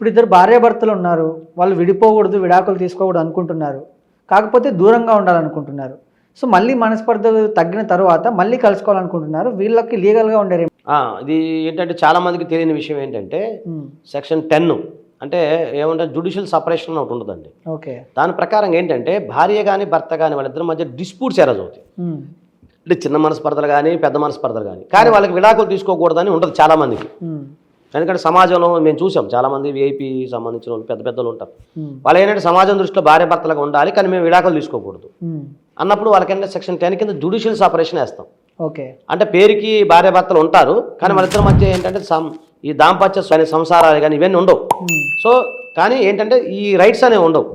ఇప్పుడు ఇద్దరు భార్యాభర్తలు ఉన్నారు, వాళ్ళు విడిపోకూడదు, విడాకులు తీసుకోకూడదు అనుకుంటున్నారు, కాకపోతే దూరంగా ఉండాలనుకుంటున్నారు. సో మళ్ళీ మనస్పర్ధలు తగ్గిన తర్వాత మళ్ళీ కలుసుకోవాలనుకుంటున్నారు, వీళ్ళకి లీగల్గా ఉండేది. ఇది ఏంటంటే చాలా మందికి తెలియని విషయం ఏంటంటే సెక్షన్ 10 అంటే ఏమంటే జ్యుడిషియల్ సపరేషన్ అని ఒకటి ఉంటుందండి. ఓకే. దాని ప్రకారం ఏంటంటే భార్య కానీ భర్త కానీ వాళ్ళిద్దరి మధ్య డిస్ప్యూట్స్ ఎరేజ్ అవుతాయి. అంటే చిన్న మనస్పర్ధలు కానీ పెద్ద మనస్పర్ధలు కానీ వాళ్ళకి విడాకులు తీసుకోకూడదని ఉండదు చాలా మందికి. ఎందుకంటే సమాజంలో మేము చూసాం చాలామంది విఐపి సంబంధించిన వాళ్ళు పెద్ద పెద్దలు ఉంటారు. వాళ్ళు ఏంటంటే సమాజం దృష్టిలో భార్య భర్తలుగా ఉండాలి, కానీ మేము విడాకులు తీసుకోకూడదు అన్నప్పుడు వాళ్ళకంటే సెక్షన్ 10 కింద జ్యుడిషియల్ సపరేషన్ వేస్తాం. ఓకే. అంటే పేరుకి భార్య భర్తలు ఉంటారు, కానీ వాళ్ళిద్దరి మధ్య ఏంటంటే ఈ దాంపత్య సంసారాలు కానీ ఇవన్నీ ఉండవు. సో కానీ ఏంటంటే ఈ రైట్స్ అనేవి ఉండవు.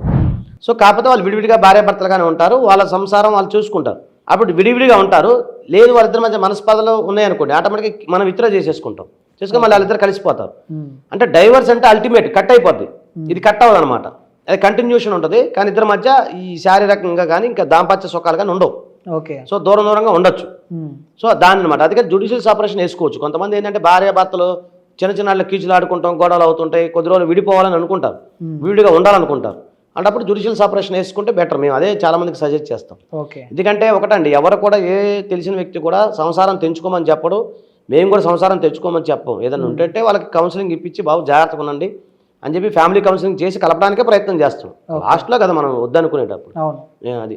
సో కాకపోతే వాళ్ళు విడివిడిగా భార్య భర్తలుగానే ఉంటారు, వాళ్ళ సంసారం వాళ్ళు చూసుకుంటారు. అప్పుడు విడివిడిగా ఉంటారు. లేదు వాళ్ళిద్దరి మధ్య మనస్పర్ధలు ఉన్నాయనుకోండి, ఆటోమేటిక్గా మనం విత్డ్రా చేసుకుంటాం, చేసుకుని మళ్ళీ వాళ్ళిద్దరు కలిసిపోతారు. అంటే డైవర్స్ అంటే అల్టిమేట్ కట్ అయిపోద్ది, ఇది కట్ అవ్వదు అనమాట. అది కంటిన్యూషన్ ఉంటుంది, కానీ ఇద్దరి మధ్య ఈ శారీరకంగా కానీ ఇంకా దాంపత్య సుఖాలు కానీ ఉండవు. ఓకే. సో దూరంగా ఉండొచ్చు. సో దాని అనమాట. అందుకని జ్యుడిషియల్ సపరేషన్ వేసుకోవచ్చు. కొంతమంది ఏంటంటే భార్య భర్తలు చిన్న చిన్న కీచులు ఆడుకుంటాం, గొడవలు అవుతుంటాయి, కొద్ది రోజులు విడిపోవాలని అనుకుంటారు, విడిగా ఉండాలనుకుంటారు. అన్నప్పుడు జ్యుడిషియల్ సపరేషన్ వేసుకుంటే బెటర్. మేము అదే చాలా మందికి సజెస్ట్ చేస్తాం. ఓకే. ఎందుకంటే ఒకటండి, ఎవరు కూడా ఏ తెలిసిన వ్యక్తి కూడా సంసారం తెంచుకోమని చెప్పడు, మేము కూడా సంసారం తెచ్చుకోమని చెప్పం. ఏదైనా ఉంటే వాళ్ళకి కౌన్సిలింగ్ ఇప్పించి బాబు జాగ్రత్తగా ఉండండి అని చెప్పి ఫ్యామిలీ కౌన్సిలింగ్ చేసి కలపడానికే ప్రయత్నం చేస్తాం. లాస్ట్లో కదా మనం వద్దనుకునేటప్పుడు. అది